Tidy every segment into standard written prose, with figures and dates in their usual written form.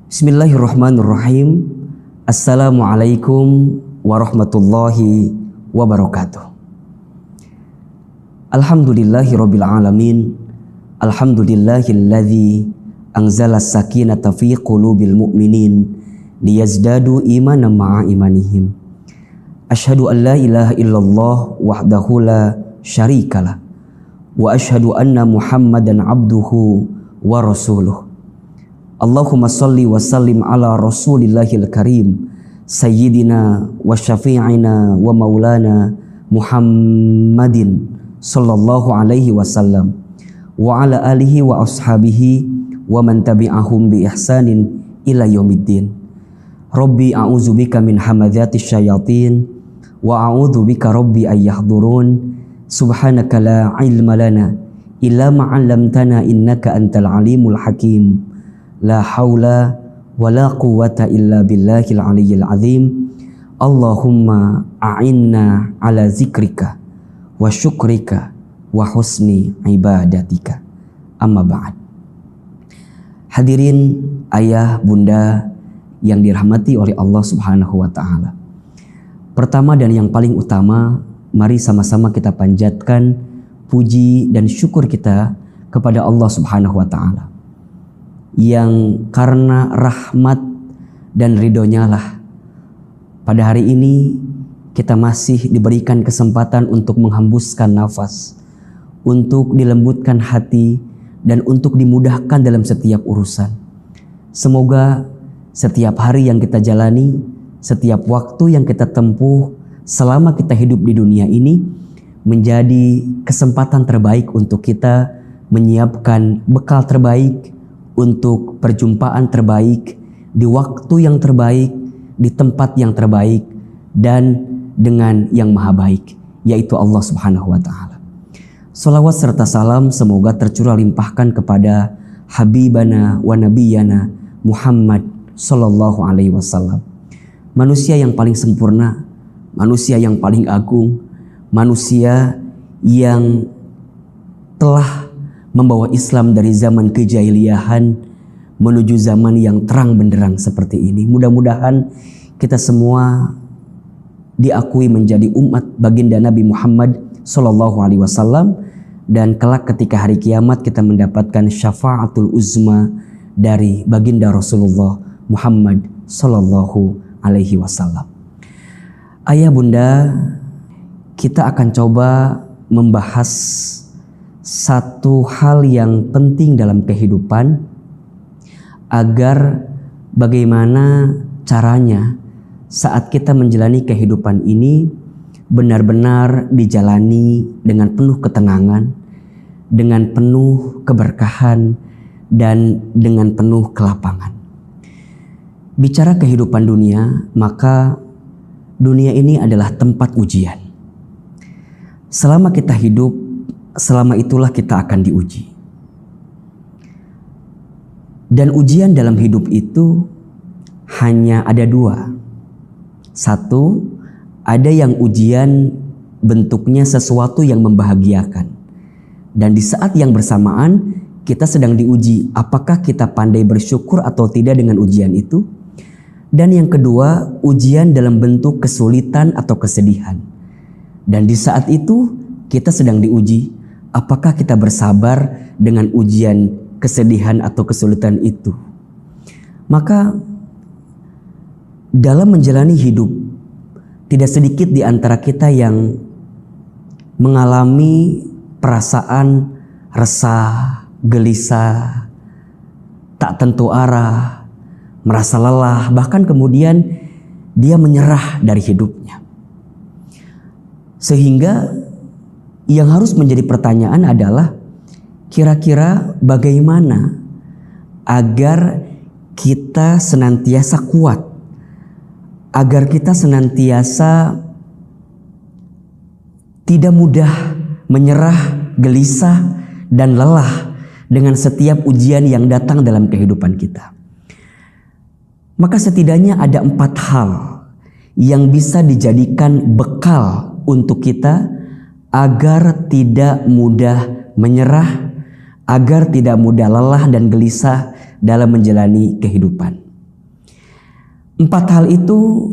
Bismillahirrahmanirrahim. Assalamualaikum warahmatullahi wabarakatuh. Alhamdulillahirabbil alamin. Alhamdulillahilladzi anzala sakinata fi qulubil mu'minin liyazdadu imanan ma'a imanihim. Asyhadu an la ilaha illallah wahdahu la syarikalah wa asyhadu anna Muhammadan abduhu wa rasuluh. Allahumma salli wa sallim ala rasulillahil karim sayyidina wa syafi'ina wa maulana Muhammadin sallallahu alaihi wasallam wa ala alihi wa ashabihi wa man tabi'ahum bi ihsanin ila yaumiddin. Rabbi a'udzubika min hamadzatis syayatin wa a'udzubika rabbi ay yahdurun. Subhanaka la ilma lana illa ma 'allamtana innaka antal alimul hakim. La haula wa la quwwata illa billahil aliyyil azim. Allahumma a'inna ala zikrika wa syukrika wa husni ibadatika. Amma ba'd. Hadirin ayah bunda yang dirahmati oleh Allah Subhanahu wa taala. Pertama dan yang paling utama, mari sama-sama kita panjatkan puji dan syukur kita kepada Allah Subhanahu wa taala, yang karena rahmat dan ridhonya lah pada hari ini kita masih diberikan kesempatan untuk menghembuskan nafas, untuk dilembutkan hati, dan untuk dimudahkan dalam setiap urusan. Semoga setiap hari yang kita jalani, setiap waktu yang kita tempuh selama kita hidup di dunia ini menjadi kesempatan terbaik untuk kita menyiapkan bekal terbaik untuk perjumpaan terbaik, di waktu yang terbaik, di tempat yang terbaik, dan dengan yang maha baik, yaitu Allah Subhanahu wa ta'ala. Salawat serta salam semoga tercurah limpahkan kepada Habibana wa Nabiyana Muhammad sallallahu alaihi wasallam. Manusia yang paling sempurna, manusia yang paling agung, manusia yang telah membawa Islam dari zaman kejahiliahan menuju zaman yang terang benderang seperti ini. Mudah-mudahan kita semua diakui menjadi umat baginda Nabi Muhammad sallallahu alaihi wasallam, dan kelak ketika hari kiamat kita mendapatkan syafaatul uzma dari baginda Rasulullah Muhammad sallallahu alaihi wasallam. Ayah bunda, kita akan coba membahas satu hal yang penting dalam kehidupan, agar bagaimana caranya saat kita menjalani kehidupan ini benar-benar dijalani dengan penuh ketenangan, dengan penuh keberkahan, dan dengan penuh kelapangan. Bicara kehidupan dunia, maka dunia ini adalah tempat ujian. Selama kita hidup, selama itulah kita akan diuji. Dan ujian dalam hidup itu hanya ada dua. Satu, ada yang ujian bentuknya sesuatu yang membahagiakan. Dan di saat yang bersamaan kita sedang diuji, apakah kita pandai bersyukur atau tidak dengan ujian itu. Dan yang kedua, ujian dalam bentuk kesulitan atau kesedihan. Dan di saat itu kita sedang diuji, apakah kita bersabar dengan ujian kesedihan atau kesulitan itu. Maka dalam menjalani hidup, tidak sedikit di antara kita yang mengalami perasaan resah, gelisah, tak tentu arah, merasa lelah, bahkan kemudian dia menyerah dari hidupnya. Sehingga yang harus menjadi pertanyaan adalah, kira-kira bagaimana agar kita senantiasa kuat, agar kita senantiasa tidak mudah menyerah, gelisah, dan lelah dengan setiap ujian yang datang dalam kehidupan kita. Maka setidaknya ada 4 hal yang bisa dijadikan bekal untuk kita agar tidak mudah menyerah, agar tidak mudah lelah dan gelisah dalam menjalani kehidupan. 4 hal itu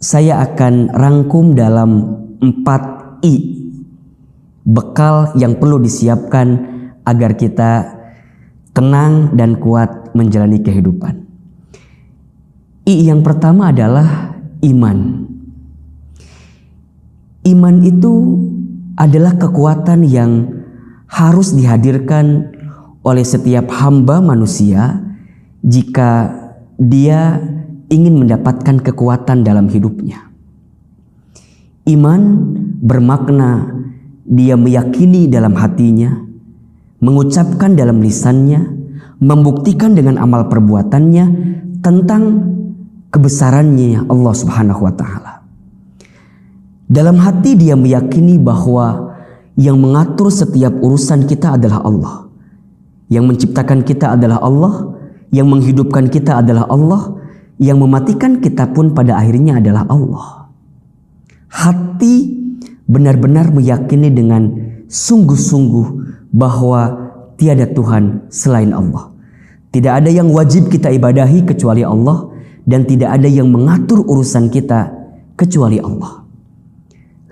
saya akan rangkum dalam 4 I, bekal yang perlu disiapkan agar kita tenang dan kuat menjalani kehidupan. I yang pertama adalah iman. Iman itu adalah kekuatan yang harus dihadirkan oleh setiap hamba manusia jika dia ingin mendapatkan kekuatan dalam hidupnya. Iman bermakna dia meyakini dalam hatinya, mengucapkan dalam lisannya, membuktikan dengan amal perbuatannya tentang kebesarannya Allah Subhanahu wa Ta'ala. Dalam hati dia meyakini bahwa yang mengatur setiap urusan kita adalah Allah, yang menciptakan kita adalah Allah, yang menghidupkan kita adalah Allah, yang mematikan kita pun pada akhirnya adalah Allah. Hati benar-benar meyakini dengan sungguh-sungguh bahwa tiada Tuhan selain Allah. Tidak ada yang wajib kita ibadahi kecuali Allah, dan tidak ada yang mengatur urusan kita kecuali Allah.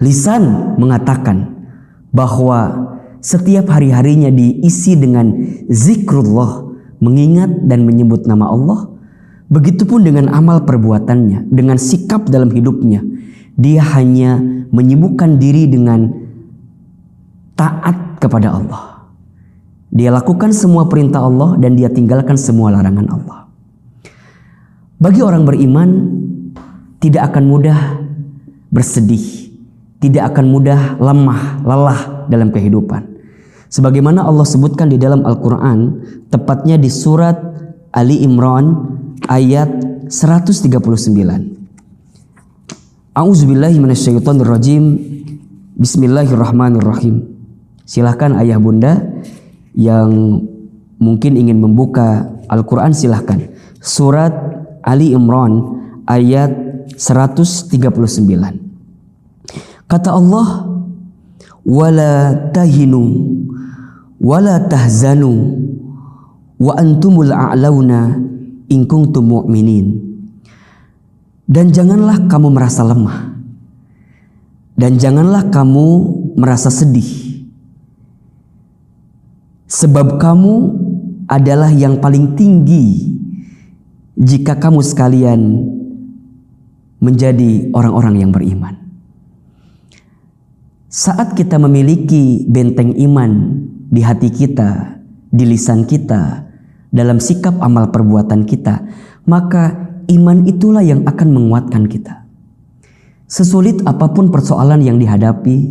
Lisan mengatakan bahwa setiap hari-harinya diisi dengan zikrullah, mengingat dan menyebut nama Allah. Begitupun dengan amal perbuatannya, dengan sikap dalam hidupnya. Dia hanya menyibukkan diri dengan taat kepada Allah. Dia lakukan semua perintah Allah dan dia tinggalkan semua larangan Allah. Bagi orang beriman, tidak akan mudah bersedih, tidak akan mudah lemah, lelah dalam kehidupan. Sebagaimana Allah sebutkan di dalam Al-Quran, tepatnya di surat Ali Imran ayat 139. A'udzubillahi minasyaitonirrajim. Bismillahirrahmanirrahim. Silahkan ayah bunda yang mungkin ingin membuka Al-Quran, silahkan. Surat Ali Imran ayat 139. Kata Allah, wala tahinu wala tahzanu wa antumul a'launa in kuntum mu'minin. Dan janganlah kamu merasa lemah, dan janganlah kamu merasa sedih, sebab kamu adalah yang paling tinggi jika kamu sekalian menjadi orang-orang yang beriman. Saat kita memiliki benteng iman di hati kita, di lisan kita, dalam sikap amal perbuatan kita, maka iman itulah yang akan menguatkan kita. Sesulit apapun persoalan yang dihadapi,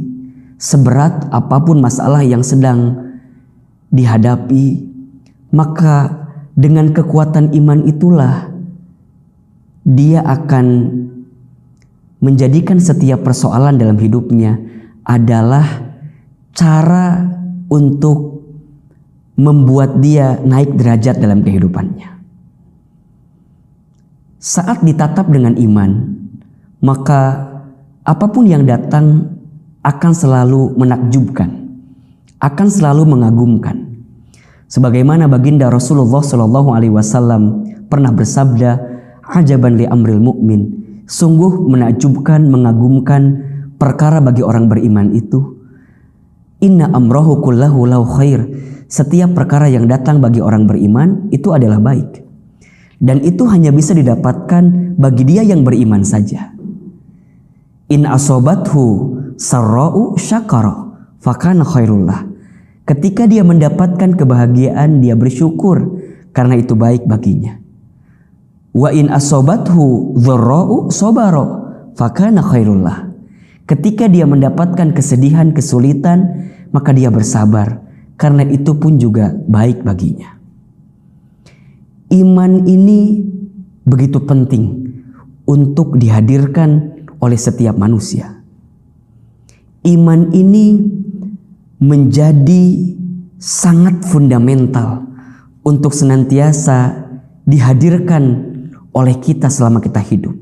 seberat apapun masalah yang sedang dihadapi, maka dengan kekuatan iman itulah dia akan menjadikan setiap persoalan dalam hidupnya adalah cara untuk membuat dia naik derajat dalam kehidupannya. Saat ditatap dengan iman, maka apapun yang datang akan selalu menakjubkan, akan selalu mengagumkan. Sebagaimana baginda Rasulullah SAW pernah bersabda, ajaban li amril mu'min, sungguh menakjubkan, mengagumkan perkara bagi orang beriman itu. Inna amrahu kullahu lahu khair, setiap perkara yang datang bagi orang beriman itu adalah baik. Dan itu hanya bisa didapatkan bagi dia yang beriman saja. In asobathu sarra'u syakara fakana khairullah. Ketika dia mendapatkan kebahagiaan, dia bersyukur karena itu baik baginya. Wa in asobathu dharra'u sabara fakana khairullah. Ketika dia mendapatkan kesedihan, kesulitan, maka dia bersabar karena itu pun juga baik baginya. Iman ini begitu penting untuk dihadirkan oleh setiap manusia. Iman ini menjadi sangat fundamental untuk senantiasa dihadirkan oleh kita selama kita hidup.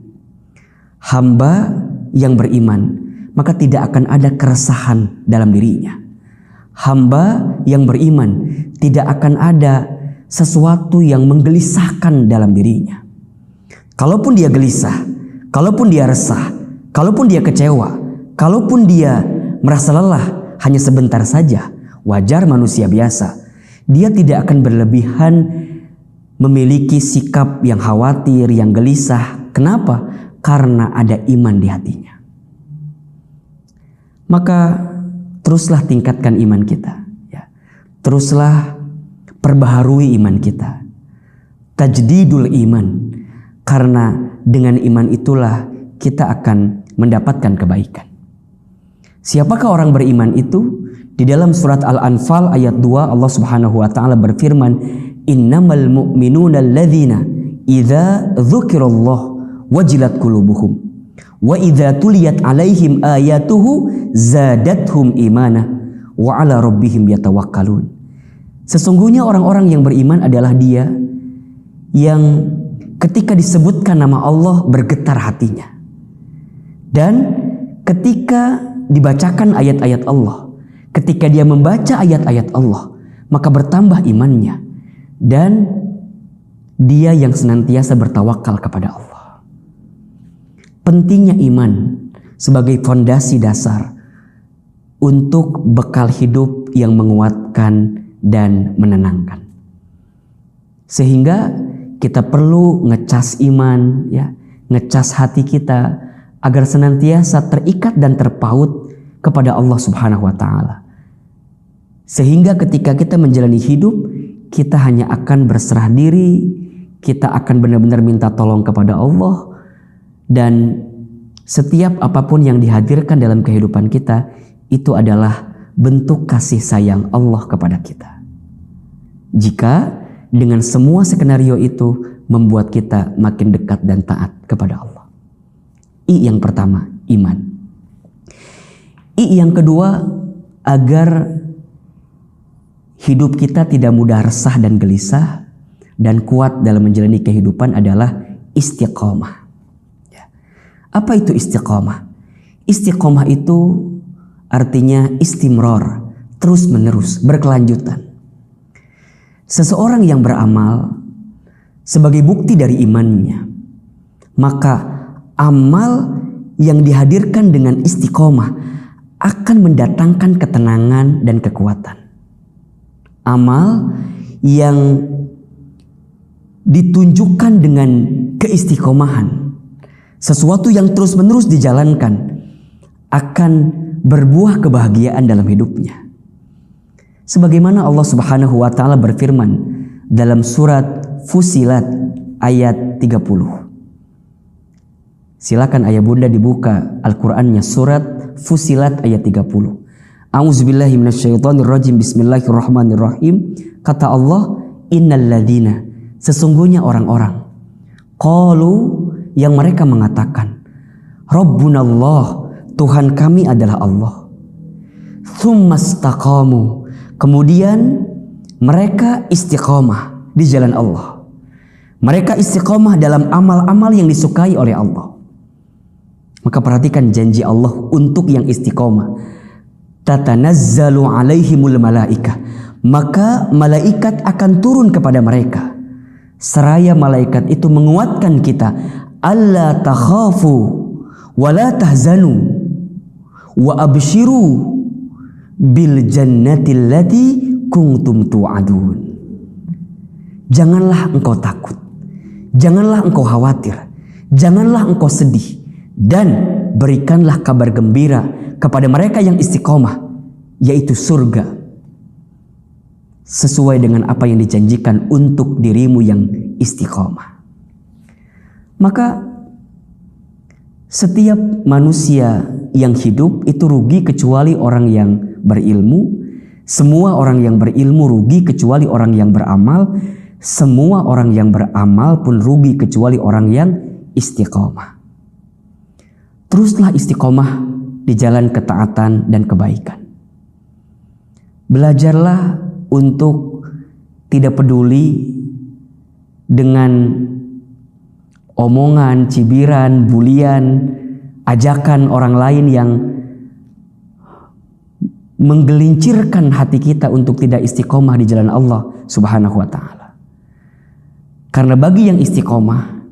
Hamba yang beriman, maka tidak akan ada keresahan dalam dirinya. Hamba yang beriman, tidak akan ada sesuatu yang menggelisahkan dalam dirinya. Kalaupun dia gelisah, kalaupun dia resah, kalaupun dia kecewa, kalaupun dia merasa lelah hanya sebentar saja, wajar manusia biasa. Dia tidak akan berlebihan memiliki sikap yang khawatir, yang gelisah. Kenapa? Karena ada iman di hatinya. Maka teruslah tingkatkan iman kita, ya. Teruslah perbaharui iman kita. Tajdidul iman. Karena dengan iman itulah kita akan mendapatkan kebaikan. Siapakah orang beriman itu? Di dalam surat Al-Anfal ayat 2 Allah Subhanahu wa taala berfirman, "Innamal mu'minuna alladzina idza dzukirallah wajilat qulubuhum wa idza tuliyat 'alaihim ayatuhu zadathum imana wa 'ala rabbihim yatawakkalun." Sesungguhnya orang-orang yang beriman adalah dia yang ketika disebutkan nama Allah bergetar hatinya. Dan ketika dibacakan ayat-ayat Allah, ketika dia membaca ayat-ayat Allah, maka bertambah imannya. Dan dia yang senantiasa bertawakal kepada Allah. Pentingnya iman sebagai fondasi dasar untuk bekal hidup yang menguatkan dan menenangkan. Sehingga kita perlu ngecas iman, ya, ngecas hati kita agar senantiasa terikat dan terpaut kepada Allah Subhanahu wa taala. Sehingga ketika kita menjalani hidup, kita hanya akan berserah diri, kita akan benar-benar minta tolong kepada Allah, dan setiap apapun yang dihadirkan dalam kehidupan kita itu adalah bentuk kasih sayang Allah kepada kita. Jika dengan semua skenario itu membuat kita makin dekat dan taat kepada Allah. I yang pertama, iman. I yang kedua, agar hidup kita tidak mudah resah dan gelisah dan kuat dalam menjalani kehidupan adalah istiqomah. Ya. Apa itu istiqomah? Istiqomah itu artinya istimror, terus menerus, berkelanjutan. Seseorang yang beramal sebagai bukti dari imannya, maka amal yang dihadirkan dengan istiqomah akan mendatangkan ketenangan dan kekuatan. Amal yang ditunjukkan dengan keistiqomahan, sesuatu yang terus-menerus dijalankan, akan berbuah kebahagiaan dalam hidupnya. Sebagaimana Allah Subhanahu wa taala berfirman dalam surat Fussilat ayat 30. Silakan ayah bunda dibuka Al-Qur'annya, surat Fussilat ayat 30. A'udzubillahi minasyaitonirrajim, bismillahirrahmanirrahim. Kata Allah, innal ladzina, sesungguhnya orang-orang, qalu, yang mereka mengatakan, Rabbunallah, Tuhan kami adalah Allah. Tsumastaqamu, kemudian mereka istiqomah di jalan Allah. Mereka istiqomah dalam amal-amal yang disukai oleh Allah. Maka perhatikan janji Allah untuk yang istiqomah. Tatanazzalu alaihimul malaikah, maka malaikat akan turun kepada mereka. Seraya malaikat itu menguatkan kita, alla takhafu wa la tahzanu wa abshiru bil jannati allati kuntum tu'adun. Janganlah engkau takut, janganlah engkau khawatir, janganlah engkau sedih, dan berikanlah kabar gembira kepada mereka yang istiqomah, yaitu surga sesuai dengan apa yang dijanjikan untuk dirimu yang istiqomah. Maka setiap manusia yang hidup itu rugi kecuali orang yang berilmu. Semua orang yang berilmu rugi kecuali orang yang beramal. Semua orang yang beramal pun rugi kecuali orang yang istiqomah. Teruslah istiqomah di jalan ketaatan dan kebaikan. Belajarlah untuk tidak peduli dengan omongan, cibiran, bulian, ajakan orang lain yang menggelincirkan hati kita untuk tidak istiqomah di jalan Allah Subhanahu wa taala. Karena bagi yang istiqomah,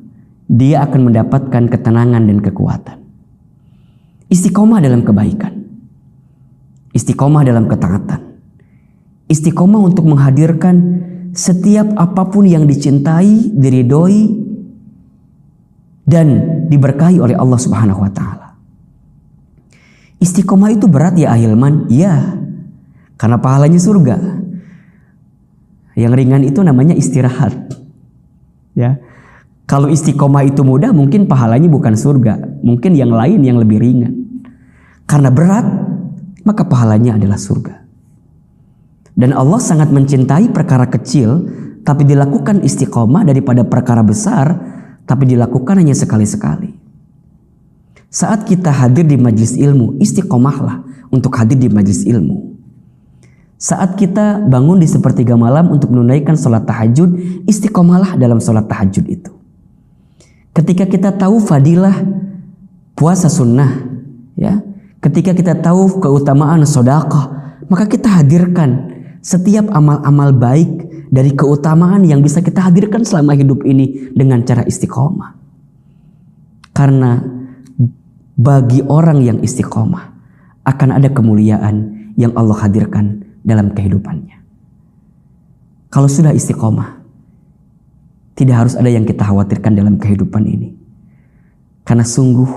dia akan mendapatkan ketenangan dan kekuatan. Istiqomah dalam kebaikan, istiqomah dalam ketaatan, istiqomah untuk menghadirkan setiap apapun yang dicintai, diridhoi, dan diberkahi oleh Allah Subhanahu wa Ta'ala. Istiqomah itu berat ya ahilman? Ya, karena pahalanya surga. Yang ringan itu namanya istirahat. Ya, kalau istiqomah itu mudah, mungkin pahalanya bukan surga, mungkin yang lain yang lebih ringan. Karena berat, maka pahalanya adalah surga. Dan Allah sangat mencintai perkara kecil, tapi dilakukan istiqomah daripada perkara besar, tapi dilakukan hanya sekali-sekali. Saat kita hadir di majelis ilmu, istiqomahlah untuk hadir di majelis ilmu. Saat kita bangun di sepertiga malam untuk menunaikan sholat tahajud, istiqomahlah dalam sholat tahajud itu. Ketika kita tahu fadilah puasa sunnah, ya, ketika kita tahu keutamaan sedekah, maka kita hadirkan setiap amal-amal baik dari keutamaan yang bisa kita hadirkan selama hidup ini dengan cara istiqomah. Karena bagi orang yang istiqomah akan ada kemuliaan yang Allah hadirkan dalam kehidupannya. Kalau sudah istiqomah, tidak harus ada yang kita khawatirkan dalam kehidupan ini. Karena sungguh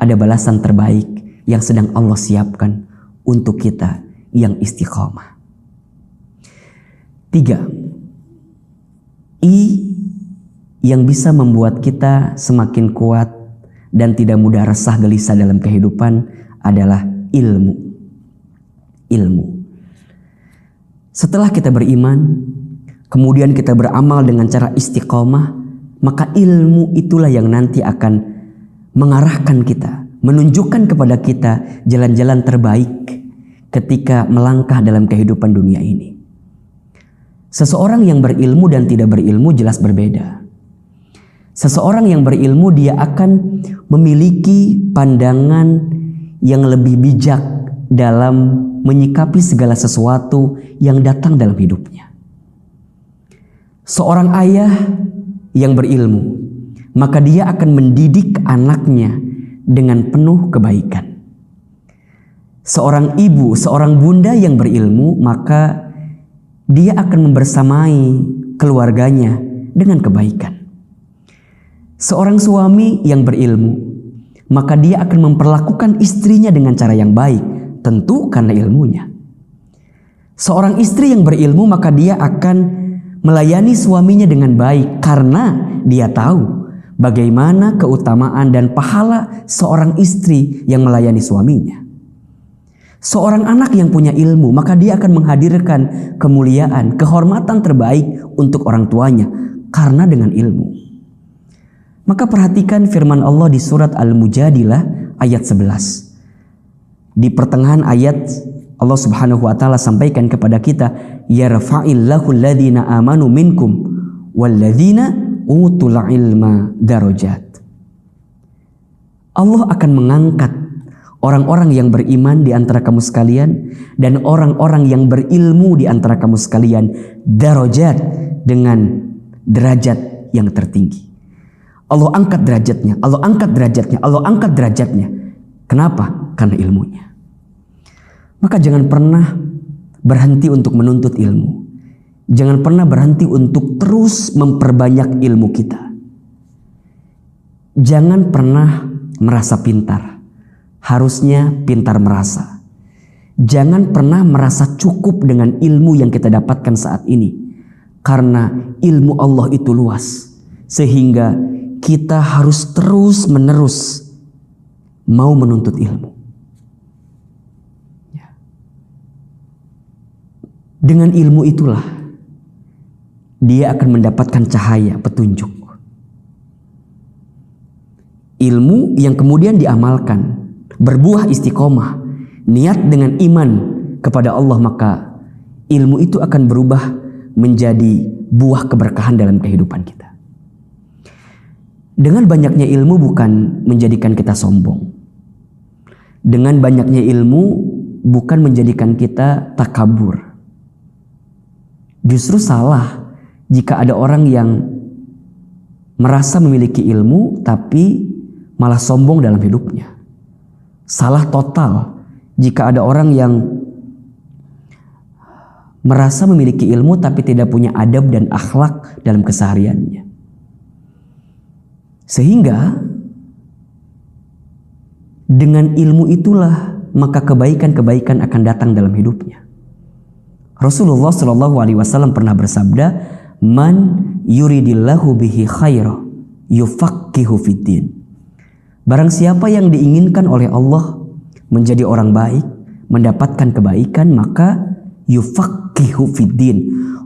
ada balasan terbaik yang sedang Allah siapkan untuk kita yang istiqomah. 3. I yang bisa membuat kita semakin kuat dan tidak mudah resah gelisah dalam kehidupan adalah ilmu. Ilmu. Setelah kita beriman, kemudian kita beramal dengan cara istiqomah, maka ilmu itulah yang nanti akan mengarahkan kita, menunjukkan kepada kita jalan-jalan terbaik ketika melangkah dalam kehidupan dunia ini. Seseorang yang berilmu dan tidak berilmu jelas berbeda. Seseorang yang berilmu dia akan memiliki pandangan yang lebih bijak dalam menyikapi segala sesuatu yang datang dalam hidupnya. Seorang ayah yang berilmu, maka dia akan mendidik anaknya dengan penuh kebaikan. Seorang ibu, seorang bunda yang berilmu, maka dia akan membersamai keluarganya dengan kebaikan. Seorang suami yang berilmu, maka dia akan memperlakukan istrinya dengan cara yang baik, tentu karena ilmunya. Seorang istri yang berilmu, maka dia akan melayani suaminya dengan baik karena dia tahu bagaimana keutamaan dan pahala seorang istri yang melayani suaminya. Seorang anak yang punya ilmu, maka dia akan menghadirkan kemuliaan, kehormatan terbaik untuk orang tuanya karena dengan ilmu. Maka perhatikan firman Allah di surat Al-Mujadilah ayat 11. Di pertengahan ayat Allah Subhanahu wa taala sampaikan kepada kita, yarfa'illahu alladhina amanu minkum walladzina utul ilma darajat. Allah akan mengangkat orang-orang yang beriman di antara kamu sekalian dan orang-orang yang berilmu di antara kamu sekalian darajat, dengan derajat yang tertinggi. Allah angkat derajatnya, Allah angkat derajatnya, Allah angkat derajatnya. Kenapa? Karena ilmunya. Maka jangan pernah berhenti untuk menuntut ilmu. Jangan pernah berhenti untuk terus memperbanyak ilmu kita. Jangan pernah merasa pintar. Harusnya pintar merasa. Jangan pernah merasa cukup dengan ilmu yang kita dapatkan saat ini. Karena ilmu Allah itu luas. Sehingga kita harus terus menerus mau menuntut ilmu. Dengan ilmu itulah dia akan mendapatkan cahaya petunjuk. Ilmu yang kemudian diamalkan, berbuah istiqomah, niat dengan iman kepada Allah, maka ilmu itu akan berubah menjadi buah keberkahan dalam kehidupan kita. Dengan banyaknya ilmu bukan menjadikan kita sombong. Dengan banyaknya ilmu bukan menjadikan kita takabur. Justru salah jika ada orang yang merasa memiliki ilmu tapi malah sombong dalam hidupnya. Salah total jika ada orang yang merasa memiliki ilmu tapi tidak punya adab dan akhlak dalam kesehariannya. Sehingga dengan ilmu itulah maka kebaikan-kebaikan akan datang dalam hidupnya. Rasulullah SAW pernah bersabda, "Man yuridillahu bihi khaira yufaqihu fiddin." Barang siapa yang diinginkan oleh Allah menjadi orang baik, mendapatkan kebaikan, maka yufaqihu fiddin.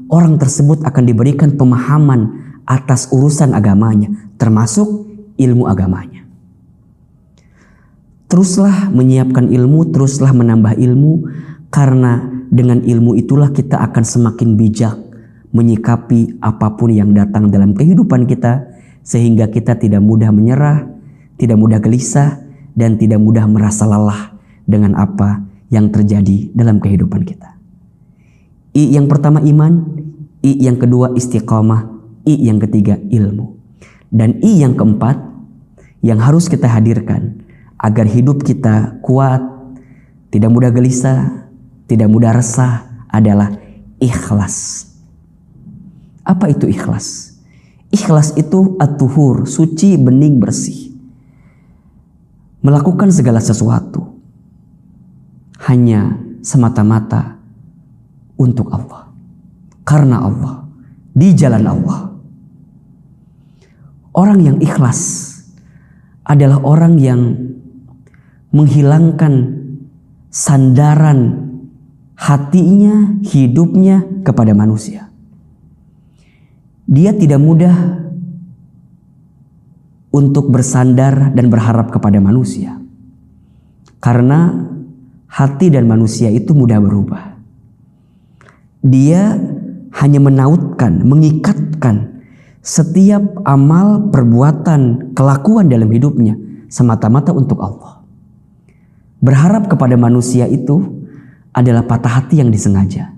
Orang tersebut akan diberikan pemahaman atas urusan agamanya, termasuk ilmu agamanya. Teruslah menyiapkan ilmu, teruslah menambah ilmu, karena dengan ilmu itulah kita akan semakin bijak menyikapi apapun yang datang dalam kehidupan kita, sehingga kita tidak mudah menyerah, tidak mudah gelisah, dan tidak mudah merasa lelah dengan apa yang terjadi dalam kehidupan kita. I yang pertama iman, I yang kedua istiqamah, I yang ketiga ilmu. Dan I yang keempat yang harus kita hadirkan agar hidup kita kuat, tidak mudah gelisah, tidak mudah resah adalah ikhlas. Apa itu ikhlas? Ikhlas itu at-tuhur, suci, bening, bersih. Melakukan segala sesuatu hanya semata-mata untuk Allah, karena Allah, di jalan Allah. Orang yang ikhlas adalah orang yang menghilangkan sandaran hatinya, hidupnya kepada manusia. Dia tidak mudah untuk bersandar dan berharap kepada manusia, karena hati dan manusia itu mudah berubah. Dia hanya menautkan, mengikatkan setiap amal, perbuatan, kelakuan dalam hidupnya semata-mata untuk Allah. Berharap kepada manusia itu adalah patah hati yang disengaja.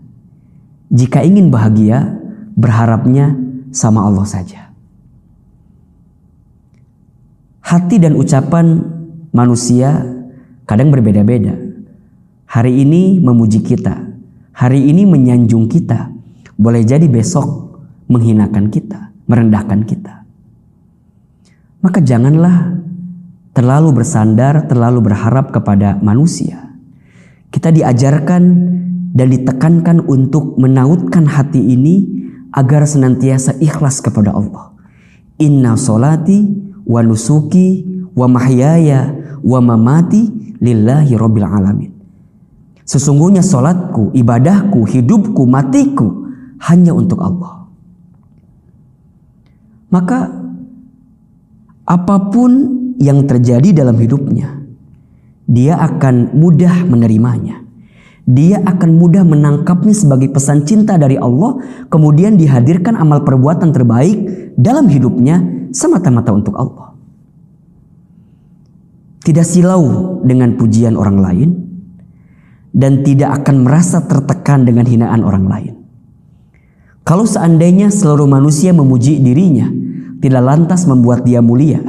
Jika ingin bahagia, berharapnya sama Allah saja. Hati dan ucapan manusia kadang berbeda-beda. Hari ini memuji kita, hari ini menyanjung kita, boleh jadi besok menghinakan kita, merendahkan kita. Maka janganlah terlalu bersandar, terlalu berharap kepada manusia. Kita diajarkan dan ditekankan untuk menautkan hati ini agar senantiasa ikhlas kepada Allah. Inna solati wa nusuki wa mahyaya wa mamati lillahi rabbil alamin. Sesungguhnya solatku, ibadahku, hidupku, matiku hanya untuk Allah. Maka apapun yang terjadi dalam hidupnya, dia akan mudah menerimanya. Dia akan mudah menangkapnya sebagai pesan cinta dari Allah, kemudian dihadirkan amal perbuatan terbaik dalam hidupnya semata-mata untuk Allah. Tidak silau dengan pujian orang lain, dan tidak akan merasa tertekan dengan hinaan orang lain. Kalau seandainya seluruh manusia memuji dirinya, tidak lantas membuat dia mulia.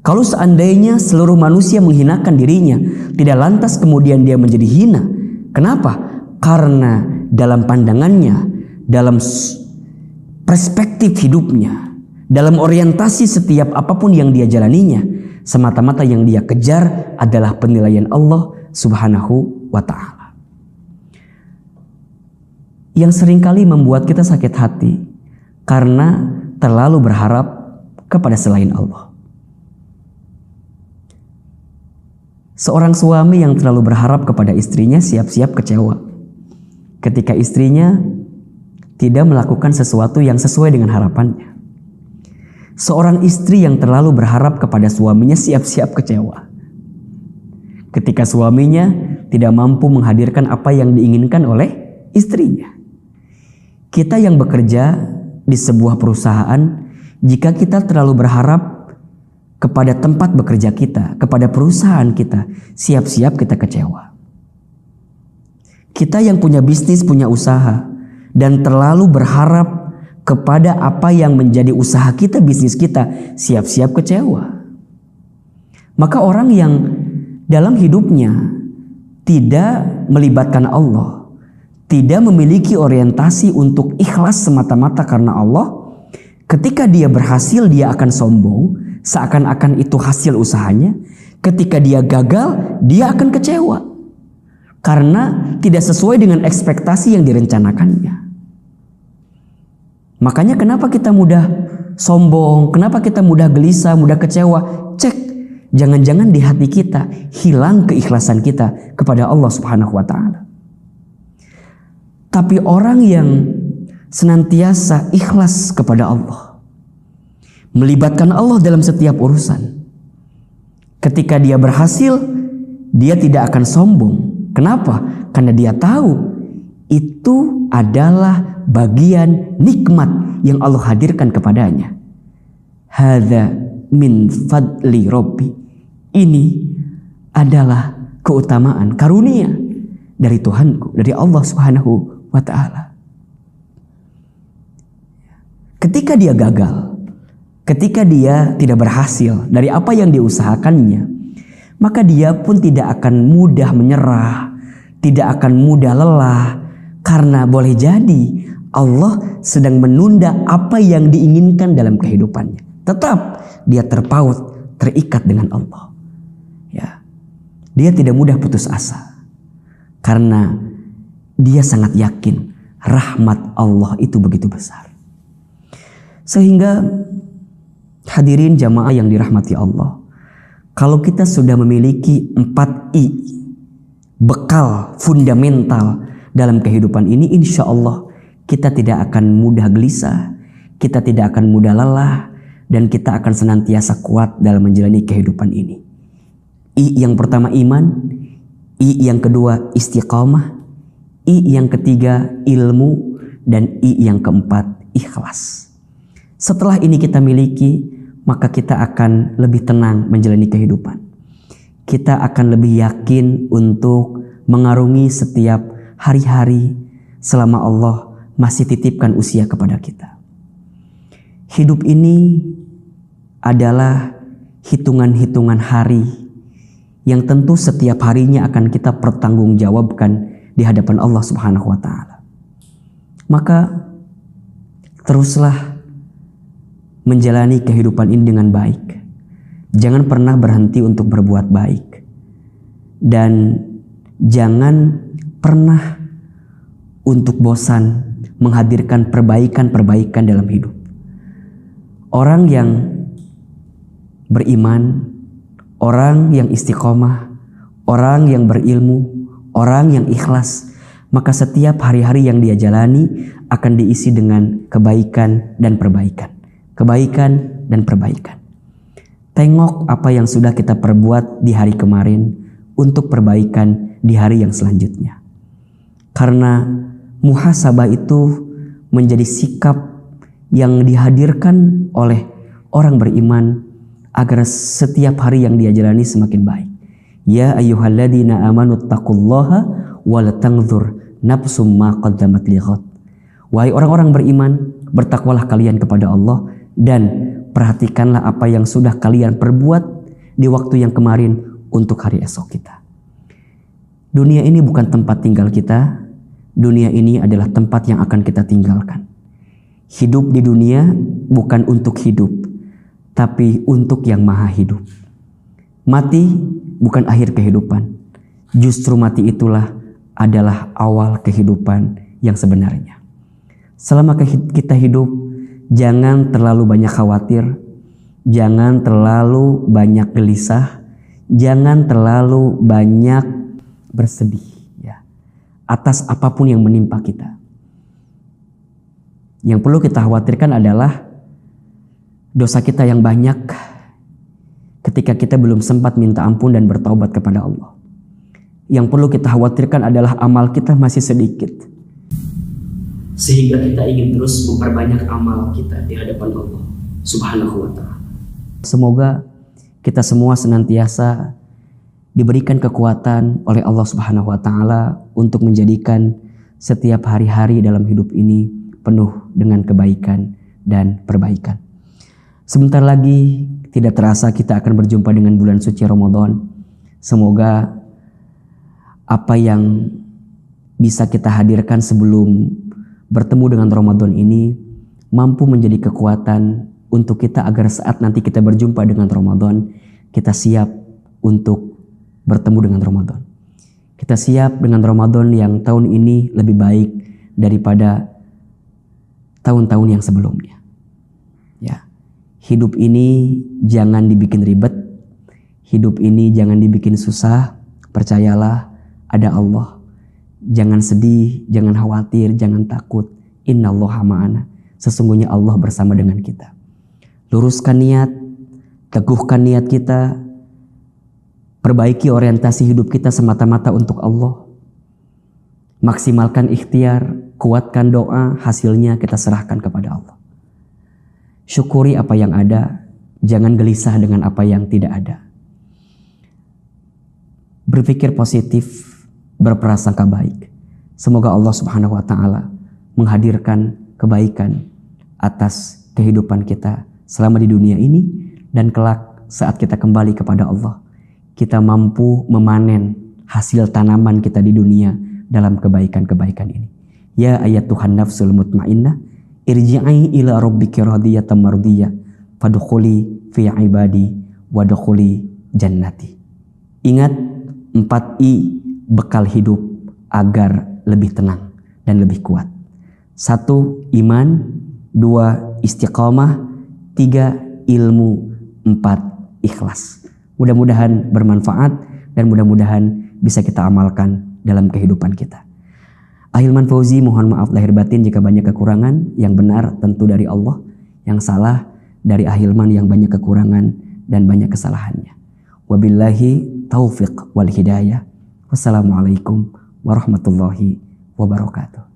Kalau seandainya seluruh manusia menghinakan dirinya, tidak lantas kemudian dia menjadi hina. Kenapa? Karena dalam pandangannya, dalam perspektif hidupnya, dalam orientasi setiap apapun yang dia jalaninya, semata-mata yang dia kejar adalah penilaian Allah Subhanahu wa ta'ala. Yang seringkali membuat kita sakit hati karena terlalu berharap kepada selain Allah. Seorang suami yang terlalu berharap kepada istrinya siap-siap kecewa ketika istrinya tidak melakukan sesuatu yang sesuai dengan harapannya. Seorang istri yang terlalu berharap kepada suaminya siap-siap kecewa ketika suaminya tidak mampu menghadirkan apa yang diinginkan oleh istrinya. Kita yang bekerja di sebuah perusahaan, jika kita terlalu berharap kepada tempat bekerja kita, kepada perusahaan kita, siap-siap kita kecewa. Kita yang punya bisnis, punya usaha, dan terlalu berharap kepada apa yang menjadi usaha kita, bisnis kita, siap-siap kecewa. Maka orang yang dalam hidupnya tidak melibatkan Allah, tidak memiliki orientasi untuk ikhlas semata-mata karena Allah, ketika dia berhasil dia akan sombong, seakan-akan itu hasil usahanya. Ketika dia gagal, dia akan kecewa karena tidak sesuai dengan ekspektasi yang direncanakannya. Makanya kenapa kita mudah sombong, kenapa kita mudah gelisah, mudah kecewa? Cek, jangan-jangan di hati kita hilang keikhlasan kita kepada Allah Subhanahu wa taala. Tapi orang yang senantiasa ikhlas kepada Allah, melibatkan Allah dalam setiap urusan, ketika dia berhasil, dia tidak akan sombong. Kenapa? Karena dia tahu itu adalah bagian nikmat yang Allah hadirkan kepadanya. Hadza min fadli Rabbi. Ini adalah keutamaan, karunia dari Tuhanku, dari Allah Subhanahu wa taala. Ketika dia gagal, ketika dia tidak berhasil dari apa yang diusahakannya, maka dia pun tidak akan mudah menyerah, tidak akan mudah lelah, karena boleh jadi Allah sedang menunda apa yang diinginkan dalam kehidupannya. Tetap dia terpaut, terikat dengan Allah. Ya, dia tidak mudah putus asa karena dia sangat yakin rahmat Allah itu begitu besar. Sehingga hadirin jamaah yang dirahmati Allah, kalau kita sudah memiliki 4 I, bekal fundamental dalam kehidupan ini, insya Allah kita tidak akan mudah gelisah, kita tidak akan mudah lelah, dan kita akan senantiasa kuat dalam menjalani kehidupan ini. I yang pertama iman, I yang kedua istiqamah, I yang ketiga ilmu, dan I yang keempat ikhlas. Setelah ini kita miliki, maka kita akan lebih tenang menjalani kehidupan. Kita akan lebih yakin untuk mengarungi setiap hari-hari selama Allah masih titipkan usia kepada kita. Hidup ini adalah hitungan-hitungan hari yang tentu setiap harinya akan kita pertanggungjawabkan di hadapan Allah Subhanahu wa taala. Maka teruslah menjalani kehidupan ini dengan baik. Jangan pernah berhenti untuk berbuat baik. Dan jangan pernah untuk bosan menghadirkan perbaikan-perbaikan dalam hidup. Orang yang beriman, orang yang istiqomah, orang yang berilmu, orang yang ikhlas, maka setiap hari-hari yang dia jalani akan diisi dengan kebaikan dan perbaikan. Kebaikan dan perbaikan. Tengok apa yang sudah kita perbuat di hari kemarin untuk perbaikan di hari yang selanjutnya. Karena muhasabah itu menjadi sikap yang dihadirkan oleh orang beriman agar setiap hari yang dia jalani semakin baik. Ya ayyuhalladzina amanu taqullaha wal tanzur nafsum ma qaddamat lighad. Wahai orang-orang beriman, bertakwalah kalian kepada Allah dan perhatikanlah apa yang sudah kalian perbuat di waktu yang kemarin untuk hari esok kita. Dunia ini bukan tempat tinggal kita. Dunia ini adalah tempat yang akan kita tinggalkan. Hidup di dunia bukan untuk hidup, tapi untuk yang maha hidup. Mati bukan akhir kehidupan. Justru mati itulah adalah awal kehidupan yang sebenarnya. Selama kita hidup, jangan terlalu banyak khawatir, jangan terlalu banyak gelisah, jangan terlalu banyak bersedih ya, atas apapun yang menimpa kita. Yang perlu kita khawatirkan adalah dosa kita yang banyak ketika kita belum sempat minta ampun dan bertaubat kepada Allah. Yang perlu kita khawatirkan adalah amal kita masih sedikit, sehingga kita ingin terus memperbanyak amal kita di hadapan Allah Subhanahu wa ta'ala. Semoga kita semua senantiasa diberikan kekuatan oleh Allah Subhanahu wa ta'ala untuk menjadikan setiap hari-hari dalam hidup ini penuh dengan kebaikan dan perbaikan. Sebentar lagi tidak terasa kita akan berjumpa dengan bulan suci Ramadan. Semoga apa yang bisa kita hadirkan sebelum bertemu dengan Ramadan ini mampu menjadi kekuatan untuk kita agar saat nanti kita berjumpa dengan Ramadan, kita siap untuk bertemu dengan Ramadan. Kita siap dengan Ramadan yang tahun ini lebih baik daripada tahun-tahun yang sebelumnya. Ya. Hidup ini jangan dibikin ribet. Hidup ini jangan dibikin susah. Percayalah ada Allah. Jangan sedih, jangan khawatir, jangan takut. Innallaha ma'ana. Sesungguhnya Allah bersama dengan kita. Luruskan niat, teguhkan niat kita, perbaiki orientasi hidup kita semata-mata untuk Allah. Maksimalkan ikhtiar, kuatkan doa, hasilnya kita serahkan kepada Allah. Syukuri apa yang ada, jangan gelisah dengan apa yang tidak ada. Berpikir positif, berprasangka baik. Semoga Allah Subhanahu wa taala menghadirkan kebaikan atas kehidupan kita selama di dunia ini, dan kelak saat kita kembali kepada Allah, kita mampu memanen hasil tanaman kita di dunia dalam kebaikan-kebaikan ini. Ya ayyatuhan nafsul mutmainnah, irji'i ila rabbiki radiyatan mardiyah, fadkhuli fi ibadi wadkhuli jannati. Ingat 4I bekal hidup agar lebih tenang dan lebih kuat. 1. Iman. 2. Istiqamah. 3. Ilmu. 4. Ikhlas. Mudah-mudahan bermanfaat dan mudah-mudahan bisa kita amalkan dalam kehidupan kita. Ahilman Fauzi mohon maaf lahir batin jika banyak kekurangan. Yang benar tentu dari Allah, yang salah dari Ahilman yang banyak kekurangan dan banyak kesalahannya. Wabillahi taufiq wal hidayah. Wassalamualaikum warahmatullahi wabarakatuh.